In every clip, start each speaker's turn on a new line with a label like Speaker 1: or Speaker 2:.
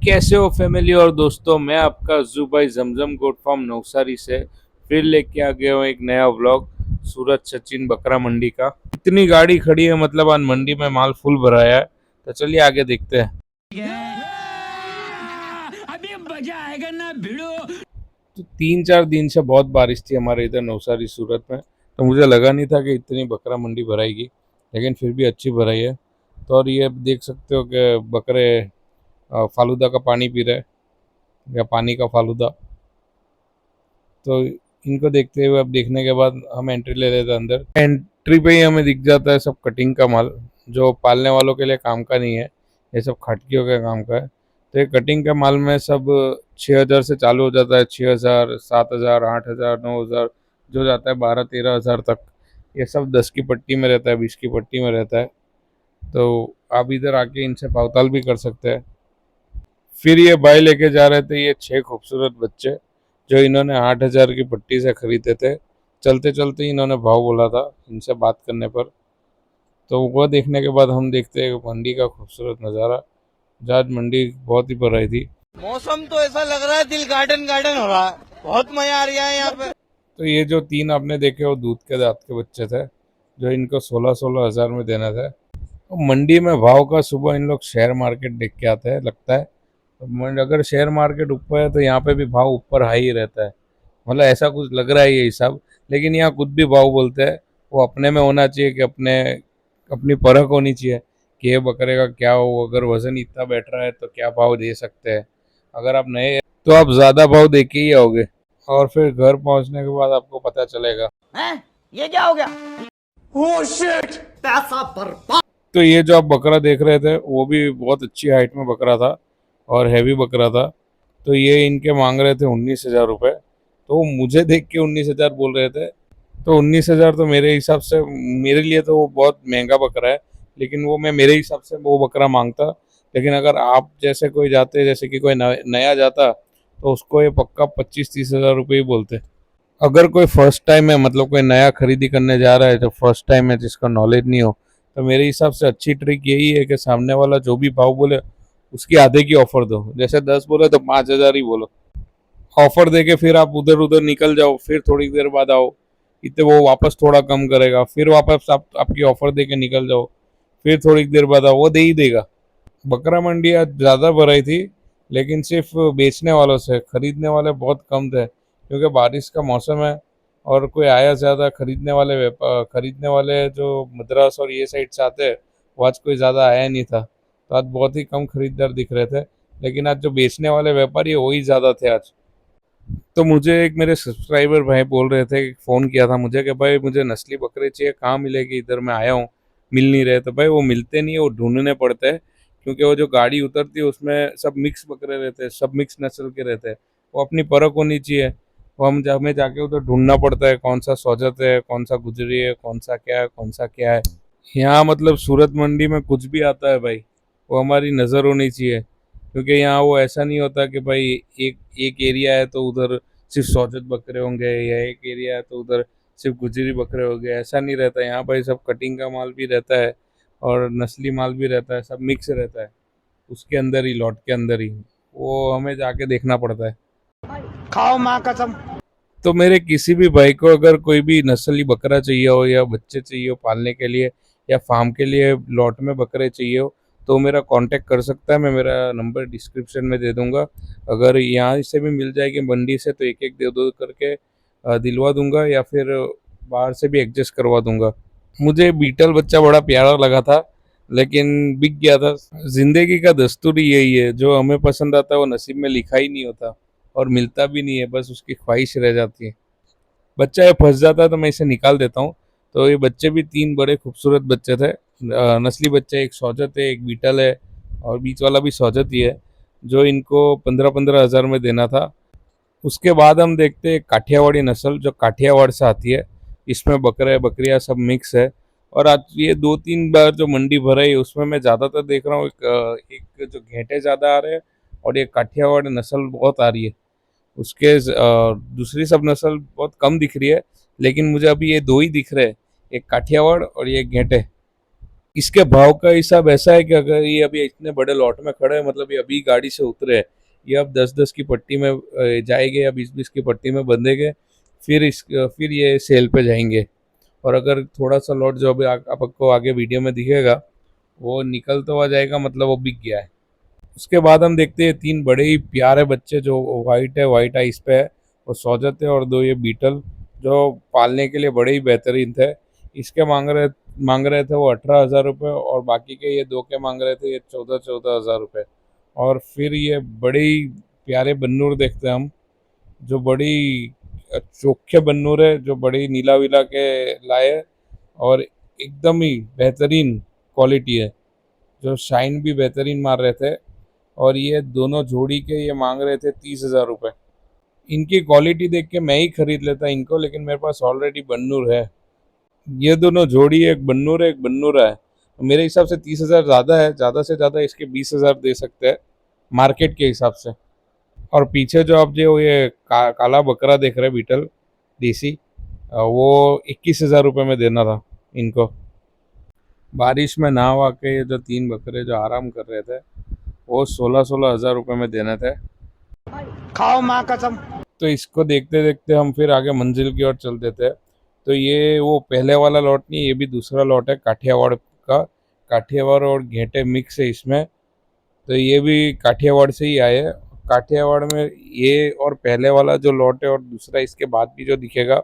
Speaker 1: कैसे हो फैमिली और दोस्तों। मैं आपका जू भाई जमजम गोट फार्म नवसारी से फिर लेके आ गया हूँ एक नया व्लॉग सूरत सचिन बकरा मंडी का। इतनी गाड़ी खड़ी है, मतलब आज मंडी में माल फुल भराया है। तो चलिए आगे देखते हैं। अभी मजा आएगा ना भिड़ो। तो 3-4 दिन से बहुत बारिश थी हमारे इधर नवसारी सूरत में, तो मुझे लगा नहीं था कि इतनी बकरा मंडी भराएगी, लेकिन फिर भी अच्छी भराई है। तो और ये देख सकते हो कि बकरे फालूदा का पानी पी रहे हैं, या पानी का फालूदा। तो इनको देखते हुए, अब देखने के बाद हम एंट्री ले लेते हैं अंदर। एंट्री पे ही हमें दिख जाता है सब कटिंग का माल, जो पालने वालों के लिए काम का नहीं है, ये सब खाटकियों के काम का है। तो ये कटिंग का माल में सब 6,000 से चालू हो जाता है। 6,000, 7,000, 8,000, 9,000, जो जाता है 12-13,000 तक। ये सब 10 की पट्टी में रहता है, 20 की पट्टी में रहता है। तो आप इधर आके इनसे भावताल भी कर सकते हैं। फिर ये भाई लेके जा रहे थे ये 6 खूबसूरत बच्चे, जो इन्होंने 8,000 की पट्टी से खरीदे थे। चलते चलते ही इन्होंने भाव बोला था इनसे बात करने पर। तो वो देखने के बाद हम देखते हैं मंडी का खूबसूरत नज़ारा। आज मंडी बहुत ही भर रही थी।
Speaker 2: मौसम तो ऐसा लग रहा है दिल गार्डन गार्डन हो रहा है, बहुत मजा आ रहा है यहाँ पे।
Speaker 1: तो ये जो 3 आपने देखे वो दूध के दांत के बच्चे थे, जो इनको 16-16 हज़ार में देना था। तो मंडी में भाव का सुबह इन लोग शेयर मार्केट देख के आते हैं लगता है। तो अगर शेयर मार्केट ऊपर है तो यहाँ पे भी भाव ऊपर हाई ही रहता है, मतलब ऐसा कुछ लग रहा है ये हिसाब। लेकिन यहाँ खुद भी भाव बोलते हैं, वो अपने में होना चाहिए कि अपने अपनी परख होनी चाहिए कि ये बकरे का क्या हो, अगर वजन इतना बैठ रहा है तो क्या भाव दे सकते हैं। अगर आप नए हैं तो आप ज़्यादा भाव दे के ही आओगे, और फिर घर पहुंचने के बाद आपको पता चलेगा।
Speaker 2: हैं? ये क्या हो गया? Oh shit! पैसा बर्बाद।
Speaker 1: तो ये जो आप बकरा देख रहे थे वो भी बहुत अच्छी हाइट में बकरा था और हैवी बकरा था। तो ये इनके मांग रहे थे 19,000 रुपये। तो मुझे देख के 19,000 बोल रहे थे। तो 19,000 तो मेरे हिसाब से, मेरे लिए तो वो बहुत महंगा बकरा है, लेकिन वो मैं मेरे हिसाब से वो बकरा मांगता। लेकिन अगर आप जैसे कोई जाते, जैसे कि कोई नया जाता, तो उसको ये पक्का 25-30 हज़ार रुपये ही बोलते। अगर कोई फर्स्ट टाइम है, मतलब कोई नया खरीदी करने जा रहा है, जो फर्स्ट टाइम है, जिसका नॉलेज नहीं हो, तो मेरे हिसाब से अच्छी ट्रिक यही है कि सामने वाला जो भी भाव बोले उसकी आधे की ऑफर दो। जैसे 10 बोले तो 5,000 ही बोलो। ऑफर दे के फिर आप उधर उधर निकल जाओ, फिर थोड़ी देर बाद आओ, इतने वो वापस थोड़ा कम करेगा, फिर वापस आपकी ऑफर दे के निकल जाओ, फिर थोड़ी देर बाद आओ, वो दे ही देगा। बकरा मंडी आज ज़्यादा भराई थी, लेकिन सिर्फ बेचने वालों से, खरीदने वाले बहुत कम थे, क्योंकि बारिश का मौसम है और कोई आया ज़्यादा। खरीदने वाले जो मद्रास और ये साइड से आते हैं, वो आज कोई ज़्यादा आया नहीं था। तो आज बहुत ही कम खरीदार दिख रहे थे, लेकिन आज जो बेचने वाले व्यापारी है वही ज़्यादा थे आज। तो मुझे एक मेरे सब्सक्राइबर भाई बोल रहे थे, फ़ोन किया था मुझे कि भाई मुझे नस्ली बकरे चाहिए, कहाँ मिलेगी, इधर मैं आया हूँ, मिल नहीं रहे। तो भाई वो मिलते नहीं है, वो ढूंढने पड़ते हैं, क्योंकि वो जो गाड़ी उतरती है उसमें सब मिक्स बकरे रहते हैं, सब मिक्स नस्ल के रहते हैं। वो अपनी परख होनी चाहिए। वो हमें जाके उधर ढूंढना पड़ता है, कौन सा सौजत है, कौन सा गुजरी है, कौन सा क्या है, कौन सा क्या है। यहाँ मतलब सूरत मंडी में कुछ भी आता है भाई, वो हमारी नज़र होनी चाहिए। क्योंकि यहाँ वो ऐसा नहीं होता कि भाई एक एक एरिया है तो उधर सिर्फ सौजत बकरे होंगे, या एक एरिया है तो उधर सिर्फ गुजरी बकरे होंगे, ऐसा नहीं रहता। यहाँ भाई सब कटिंग का माल भी रहता है और नस्ली माल भी रहता है, सब मिक्स रहता है उसके अंदर ही, लॉट के अंदर ही। वो हमें जाके देखना पड़ता है।
Speaker 2: खाओ माँ कसम।
Speaker 1: तो मेरे किसी भी भाई को अगर कोई भी नस्ली बकरा चाहिए हो, या बच्चे चाहिए हो पालने के लिए, या फार्म के लिए लॉट में बकरे चाहिए हो, तो मेरा कांटेक्ट कर सकता है। मैं मेरा नंबर डिस्क्रिप्शन में दे दूंगा। अगर यहाँ से भी मिल जाएगी मंडी से तो एक एक दो दो करके दिलवा दूंगा, या फिर बाहर से भी एडजस्ट करवा दूंगा। मुझे बीटल बच्चा बड़ा प्यारा लगा था, लेकिन बिक गया था। जिंदगी का दस्तूर ही यही है, जो हमें पसंद आता है वो नसीब में लिखा ही नहीं होता, और मिलता भी नहीं है, बस उसकी ख्वाहिश रह जाती है। बच्चा ये फंस जाता है तो मैं इसे निकाल देता हूँ। तो ये बच्चे भी 3 बड़े खूबसूरत बच्चे थे, नस्ली बच्चे। एक सौजत है, एक बीटल है, और बीच वाला भी सौजत ही है, जो इनको 15-15 हज़ार में देना था। उसके बाद हम देखते हैं काठियावाड़ी नस्ल, जो काठियावाड़ से आती है। इसमें बकरे बकरियाँ सब मिक्स है। और आज ये 2-3 बार जो मंडी भराई है उसमें मैं ज़्यादातर देख रहा हूँ एक जो घेंटे ज़्यादा आ रहे हैं, और ये काठियावाड़ नस्ल बहुत आ रही है। उसके दूसरी सब नस्ल बहुत कम दिख रही है, लेकिन मुझे अभी ये 2 ही दिख रहे हैं, एक काठियावाड़ और ये घेंटे। इसके भाव का हिसाब ऐसा है कि अगर ये अभी इतने बड़े लॉट में खड़े हैं, मतलब ये अभी गाड़ी से उतरे हैं, ये अब 10-10 की पट्टी में जाएंगे या 20-20 की पट्टी में बंधेंगे, फिर ये सेल पे जाएंगे। और अगर थोड़ा सा लॉट जो अभी आपको आगे वीडियो में दिखेगा वो निकल तो आ जाएगा, मतलब वो बिक गया है। उसके बाद हम देखते हैं 3 बड़े ही प्यारे बच्चे जो वाइट है, वाइट आइस पे है, वो सौजत है, और 2 ये बीटल जो पालने के लिए बड़े ही बेहतरीन थे। इसके मांग रहे थे वो 18,000 रुपये, और बाकी के ये 2 के मांग रहे थे ये 14,000 रुपये। और फिर ये बड़े ही प्यारे बन्नूर देखते हैं हम, जो बड़ी चोखे बन्नूर है, जो बड़ी नीला विला के लाए हैं, और एकदम ही बेहतरीन क्वालिटी है, जो शाइन भी बेहतरीन मार रहे थे। और ये दोनों जोड़ी के ये मांग रहे थे 30,000 रुपये। इनकी क्वालिटी देख के मैं ही खरीद लेता इनको, लेकिन मेरे पास ऑलरेडी बन्नूर है। ये दोनों जोड़ी है, एक बन्नूर है, एक बन्नूरा है। मेरे हिसाब से 30,000 ज़्यादा है, ज़्यादा से ज़्यादा इसके 20,000 दे सकते हैं मार्केट के हिसाब से। और पीछे जो आप जो ये काला बकरा देख रहे हैं बीटल देसी, वो 21,000 रुपये में देना था इनको। बारिश में नहा के ये जो 3 बकरे जो आराम कर रहे थे वो 16-16 हज़ार रुपये में देने थे।
Speaker 2: खाओ माँ कसम।
Speaker 1: तो इसको देखते देखते हम फिर आगे मंजिल की ओर चल देते हैं। तो ये वो पहले वाला लॉट नहीं, ये भी दूसरा लॉट है काठियावाड़ का। काठियावाड़ और घेंटे मिक्स है इसमें। तो ये भी काठियावाड़ से ही आए हैं। काठियावाड़ में ये और पहले वाला जो लॉट है और दूसरा इसके बाद भी जो दिखेगा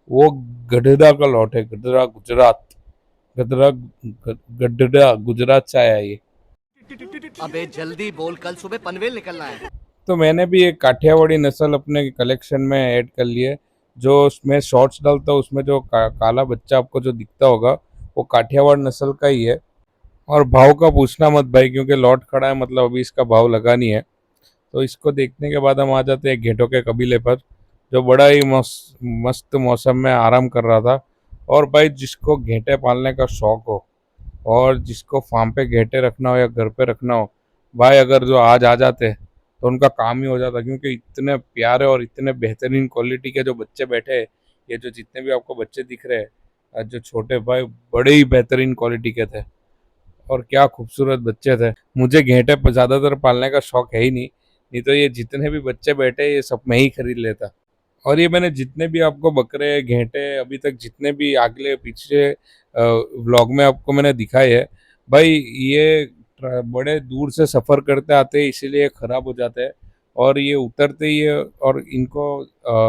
Speaker 1: वो गढ़दा का लॉट है। गढ़दा गुजरात, गढ़दा गढ़दा गुजरात से आया है ये।
Speaker 3: अबे जल्दी बोल, कल सुबह पनवेल निकलना है।
Speaker 1: तो मैंने भी एक काठियावाड़ी नस्ल अपने कलेक्शन में ऐड कर ली है। जो उसमें शॉर्ट्स डालता हूँ उसमें जो काला बच्चा आपको जो दिखता होगा वो काठियावाड़ नस्ल का ही है। और भाव का पूछना मत भाई, क्योंकि लॉट खड़ा है, मतलब अभी इसका भाव लगा नहीं है। तो इसको देखने के बाद हम आ जाते हैं घेटों के कबीले पर, जो बड़ा ही मस्त मौसम में आराम कर रहा था। और भाई जिसको घेटे पालने का शौक हो और जिसको फार्म पे घेटे रखना हो या घर पे रखना हो, भाई अगर जो आज आ जाते तो उनका काम ही हो जाता, क्योंकि इतने प्यारे और इतने बेहतरीन क्वालिटी के जो बच्चे बैठे हैं, ये जो जितने भी आपको बच्चे दिख रहे हैं जो छोटे भाई, बड़े ही बेहतरीन क्वालिटी के थे और क्या खूबसूरत बच्चे थे। मुझे घेंटे ज़्यादातर पालने का शौक है ही नहीं, नहीं तो ये जितने भी बच्चे बैठे ये सब मैं ही खरीद लेता। और ये मैंने जितने भी आपको बकरे घेंटे अभी तक जितने भी अगले पीछे व्लॉग में आपको मैंने दिखाए है, भाई ये बड़े दूर से सफ़र करते आते हैं, इसीलिए ख़राब हो जाते हैं। और ये उतरते ही और इनको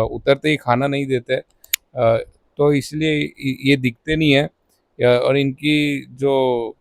Speaker 1: उतरते ही खाना नहीं देते, तो इसलिए ये दिखते नहीं है। और इनकी जो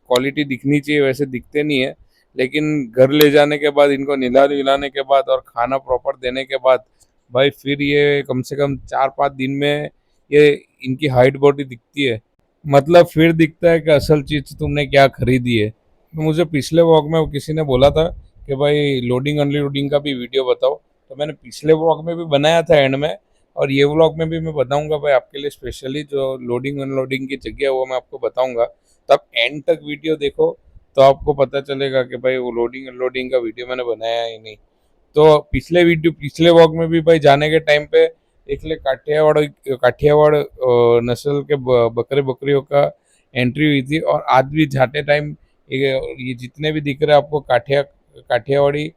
Speaker 1: क्वालिटी दिखनी चाहिए वैसे दिखते नहीं है। लेकिन घर ले जाने के बाद, इनको नहलाने के बाद और खाना प्रॉपर देने के बाद, भाई फिर ये कम से कम 4-5 दिन में ये इनकी हाइट बॉडी दिखती है। मतलब फिर दिखता है कि असल चीज़ तुमने क्या खरीदी है। तो मुझे पिछले व्लॉग में किसी ने बोला था कि भाई लोडिंग अनलोडिंग का भी वीडियो बताओ, तो मैंने पिछले व्लॉग में भी बनाया था एंड में, और ये व्लॉग में भी मैं बताऊंगा भाई आपके लिए स्पेशली जो लोडिंग अनलोडिंग की जगह है वो मैं आपको बताऊंगा। तो आप एंड तक वीडियो देखो तो आपको पता चलेगा कि भाई वो लोडिंग अनलोडिंग का वीडियो मैंने बनाया ही नहीं। तो पिछले व्लॉग में भी भाई जाने के टाइम पे इसलिए काठियावाड़ नस्ल के बकरे बकरियों का एंट्री हुई थी। और आज भी जाते टाइम ये जितने भी दिख रहे हैं आपको काठियावाड़ी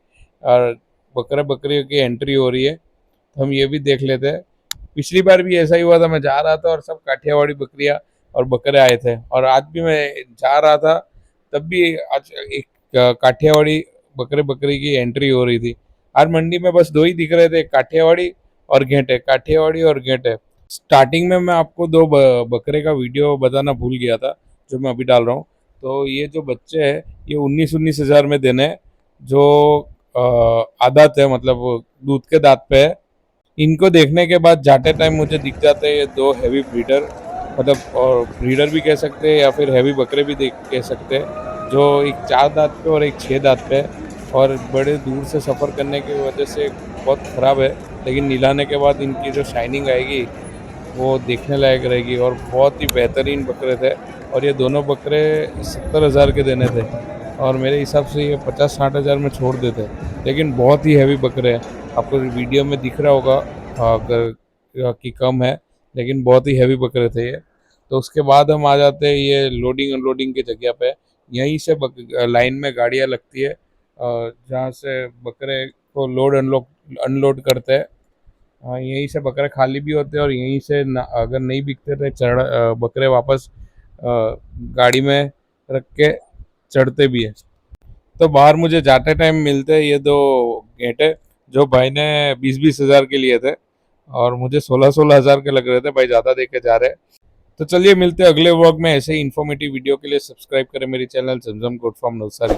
Speaker 1: और बकरे बकरियों की एंट्री हो रही है, तो हम ये भी देख लेते हैं। पिछली बार भी ऐसा ही हुआ था, मैं जा रहा था और सब काठियावाड़ी बकरियां और बकरे आए थे। और आज भी मैं जा रहा था तब भी आज एक काठियावाड़ी बकरे बकरी की एंट्री हो रही थी। आज मंडी में बस 2 ही दिख रहे थे, काठियावाड़ी और घेंटे, काठियावाड़ी और घेंटे। स्टार्टिंग में मैं आपको 2 बकरे का वीडियो बताना भूल गया था जो मैं अभी डाल रहा हूँ। तो ये जो बच्चे हैं ये 19-19 हज़ार में देने हैं, जो आदत है, मतलब दूध के दांत पे है। इनको देखने के बाद जाते टाइम मुझे दिख जाते हैं ये 2 हैवी ब्रीडर, मतलब और ब्रीडर भी कह सकते हैं या फिर हैवी बकरे भी कह सकते हैं, जो एक 4 दांत पे और एक 6 दांत पे है। और बड़े दूर से सफ़र करने की वजह से बहुत ख़राब है, लेकिन नीलाने के बाद इनकी जो शाइनिंग आएगी वो देखने लायक रहेगी। और बहुत ही बेहतरीन बकरे थे। और ये दोनों बकरे 70,000 के देने थे, और मेरे हिसाब से ये 50-60 हज़ार में छोड़ देते। लेकिन बहुत ही हैवी बकरे हैं, आपको वीडियो में दिख रहा होगा अगर कि कम है, लेकिन बहुत ही हैवी बकरे थे ये। तो उसके बाद हम आ जाते हैं ये लोडिंग अनलोडिंग की जगह पे। यहीं से लाइन में गाड़ियाँ लगती है जहाँ से बकरे को लोड अनलोड अनलोड करते हैं। यहीं से बकरे खाली भी होते हैं और यहीं से अगर नहीं बिकते तो बकरे वापस गाड़ी में रख के चढ़ते भी है। तो बाहर मुझे जाते टाइम मिलते हैं ये दो गेंटे जो भाई ने 20-20 हज़ार के लिए थे और मुझे 16-16 हज़ार के लग रहे थे। भाई ज़्यादा दे के जा रहे हैं। तो चलिए मिलते हैं अगले व्लॉग में। ऐसे ही इन्फॉर्मेटिव वीडियो के लिए सब्सक्राइब करें मेरी चैनल जमजम गोट फार्म नवसारी।